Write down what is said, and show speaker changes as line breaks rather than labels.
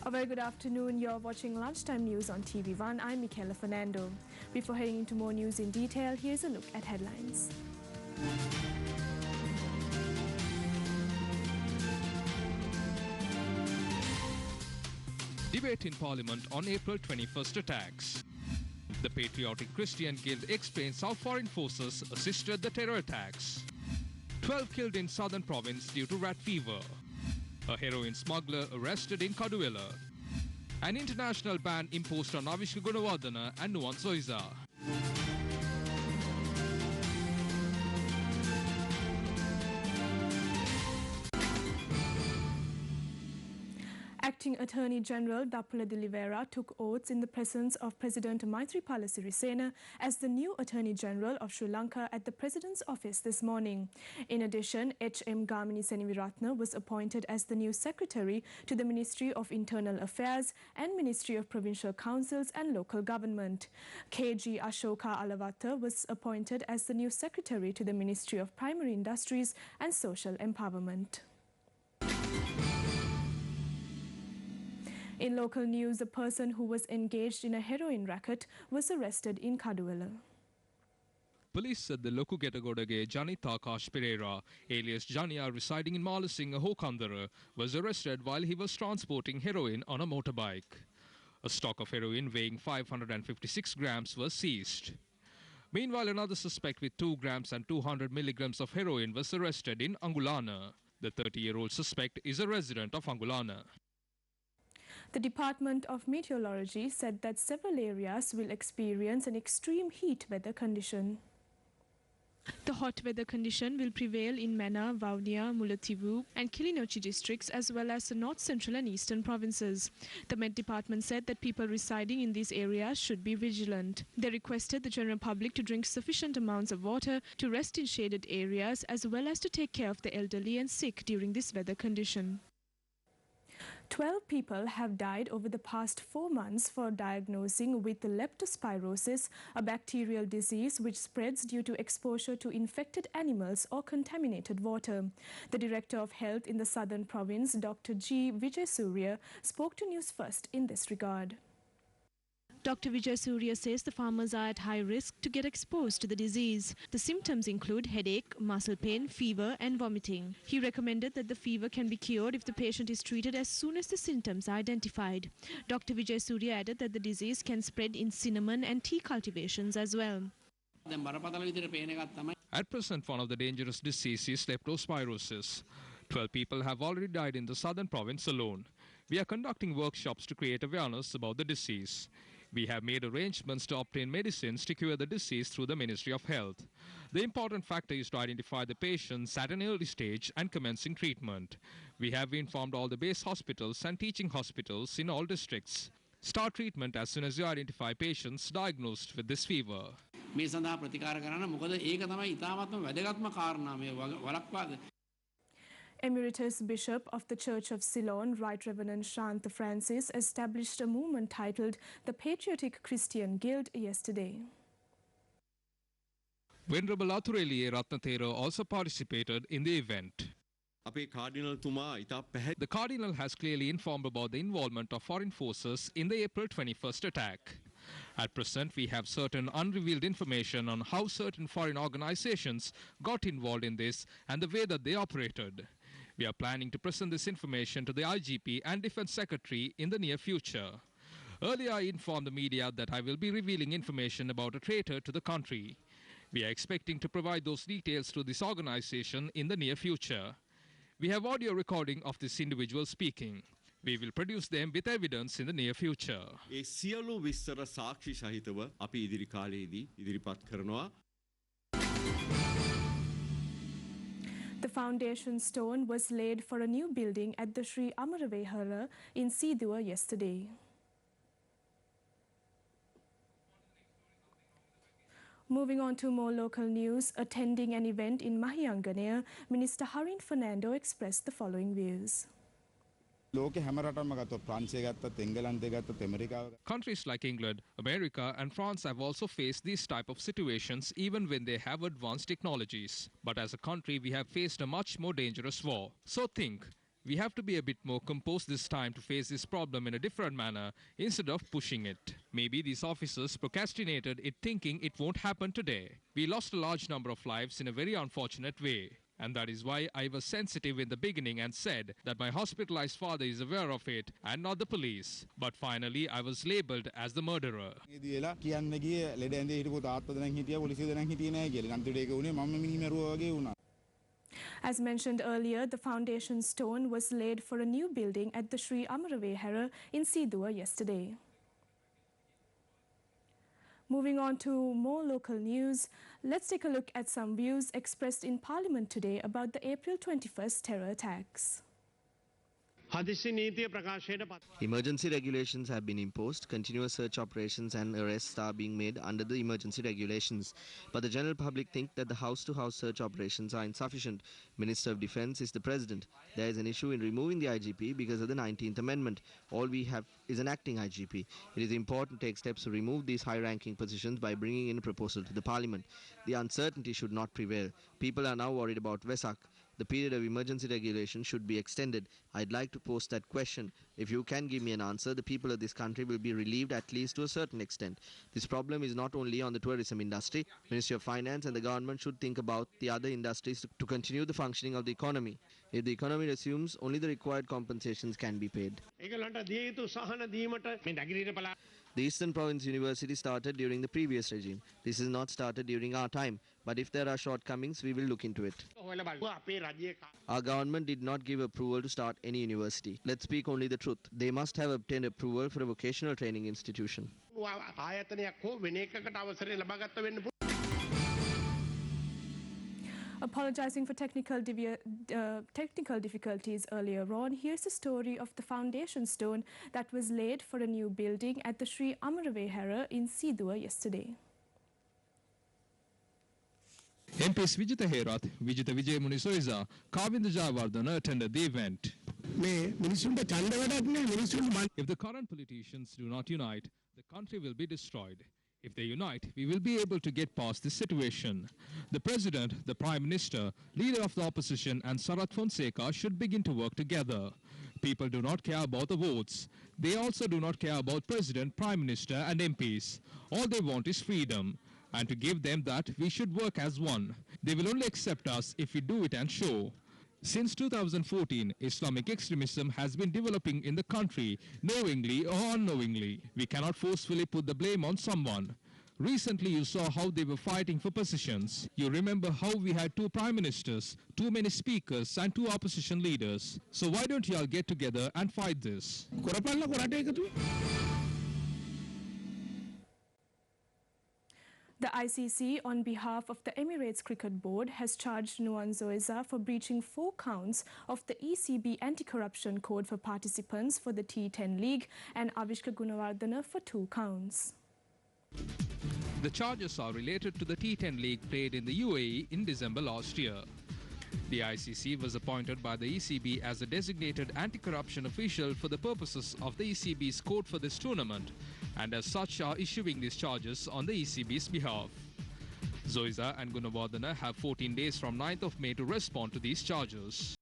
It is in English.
A very good afternoon. You're watching Lunchtime News on TV1. I'm Michaela Fernando. Before heading into more news in detail, here's a look at headlines.
Debate in Parliament on April 21st attacks. The Patriotic Christian Guild explains how foreign forces assisted the terror attacks. 12 killed in southern province due to rat fever. A heroin smuggler arrested in Kaduela. An international ban imposed on Avishka Gunawardana and Nuwan Soiza.
Acting Attorney General Dapula de Oliveira took oaths in the presence of President Maithripala Sirisena as the new Attorney General of Sri Lanka at the President's office this morning. In addition, H.M. Gamini Seniviratne was appointed as the new Secretary to the Ministry of Internal Affairs and Ministry of Provincial Councils and Local Government. K.G. Ashoka Alavatta was appointed as the new Secretary to the Ministry of Primary Industries and Social Empowerment. In local news, a person who was engaged in a heroin racket was arrested in Kaduela.
Police said the Lokugettagodage Janit Akash Pereira, alias Jania, residing in Malasinga, Hokandara, was arrested while he was transporting heroin on a motorbike. A stock of heroin weighing 556 grams was seized. Meanwhile, another suspect with 2 grams and 200 milligrams of heroin was arrested in Angulana. The 30-year-old suspect is a resident of Angulana.
The Department of Meteorology said that several areas will experience an extreme heat weather condition. The hot weather condition will prevail in Mana, Vaunia, Mullaitivu and Kilinochchi districts as well as the north central and eastern provinces. The Met Department said that people residing in these areas should be vigilant. They requested the general public to drink sufficient amounts of water, to rest in shaded areas as well as to take care of the elderly and sick during this weather condition. 12 people have died over the past 4 months for diagnosing with leptospirosis, a bacterial disease which spreads due to exposure to infected animals or contaminated water. The Director of Health in the Southern Province, Dr. G. Vijaysurya, spoke to Newsfirst in this regard. Dr. Vijaysurya says the farmers are at high risk to get exposed to the disease. The symptoms include headache, muscle pain, fever and vomiting. He recommended that the fever can be cured if the patient is treated as soon as the symptoms are identified. Dr. Vijaysurya added that the disease can spread in cinnamon and tea cultivations as well.
At present, one of the dangerous diseases is leptospirosis. 12 people have already died in the southern province alone. We are conducting workshops to create awareness about the disease. We have made arrangements to obtain medicines to cure the disease through the Ministry of Health. The important factor is to identify the patients at an early stage and commencing treatment. We have informed all the base hospitals and teaching hospitals in all districts. Start treatment as soon as you identify patients diagnosed with this fever. Emeritus Bishop of the Church of Ceylon, Right Reverend Shanta Francis, established a movement titled the Patriotic Christian Guild yesterday. Venerable Athureliya Ratnathera also participated in the event. The Cardinal has clearly informed about the involvement of foreign forces in the April 21st attack. At present, we have certain unrevealed information on how certain foreign organizations got involved in this and the way that they operated. We are planning to present this information to the IGP and Defense Secretary in the near future. Earlier, I informed the media that I will be revealing information about a traitor to the country. We are expecting to provide those details to this organization in the near future. We have audio recording of this individual speaking. We will produce them with evidence in the near future. The foundation stone was laid for a new building at the Sri Amaravehara in Sidua yesterday. Moving on to more local news, attending an event in Mahianganaya, Minister Harin Fernando expressed the following views. Countries like England, America and France have also faced these type of situations even when they have advanced technologies. But as a country, we have faced a much more dangerous war. So think, We have to be a bit more composed this time to face this problem in a different manner instead of pushing it. Maybe these officers procrastinated it thinking it won't happen today. We lost a large number of lives in a very unfortunate way. And that is why I was sensitive in the beginning and said that my hospitalized father is aware of it and not the police. But finally, I was labeled as the murderer.
As mentioned earlier, the foundation stone was laid for a new building at the Sri Amaravehara in Sidua yesterday. Moving on to more local news, let's take a look at some views expressed in Parliament today about the April 21st terror attacks.
Emergency regulations have been imposed. Continuous search operations and arrests are being made under the emergency regulations. But the general public think that the house-to-house search operations are insufficient. Minister of Defence is the President. There is an issue in removing the IGP because of the 19th Amendment. All we have is an acting IGP. It is important to take steps to remove these high-ranking positions by bringing in a proposal to the Parliament. The uncertainty should not prevail. People are now worried about Vesak. The period of emergency regulation should be extended. I'd like to pose that question. If you can give me an answer, the people of this country will be relieved at least to a certain extent. This problem is not only on the tourism industry. Ministry of Finance and the government should think about the other industries to continue the functioning of the economy. If the economy resumes, only the required compensations can be paid. The Eastern Province University started during the previous regime. This is not started during our time. But if there are shortcomings, we will look into it. Our government did not give approval to start any university. Let's speak only the truth. They must have obtained approval for a vocational training institution.
Apologizing for technical difficulties earlier on, here's the story of the foundation stone that was laid for a new building at the Sri Amaravehara in Sidua yesterday.
MPs Vijita Herath, Vijita Vijayamuni Soiza, Kavinda Jayawardena attended the event. If the current politicians do not unite, the country will be destroyed. If they unite, we will be able to get past this situation. The President, the Prime Minister, Leader of the Opposition and Sarath Fonseca should begin to work together. People do not care about the votes. They also do not care about President, Prime Minister and MPs. All they want is freedom. And to give them that, we should work as one. They will only accept us if we do it and show. Since 2014, Islamic extremism has been developing in the country, knowingly or unknowingly. We cannot forcefully put the blame on someone. Recently, you saw how they were fighting for positions. You remember how we had 2 prime ministers, too many speakers and 2 opposition leaders. So why don't you all get together and fight this?
The ICC, on behalf of the Emirates Cricket Board, has charged Nuwan Zoiza for breaching 4 counts of the ECB Anti-Corruption Code for participants for the T10 League and Avishka Gunawardena for 2 counts.
The charges are related to the T10 League played in the UAE in December last year. The ICC was appointed by the ECB as a designated anti-corruption official for the purposes of the ECB's code for this tournament, and as such are issuing these charges on the ECB's behalf. Zoiza and Gunawardena have 14 days from 9th of May to respond to these charges.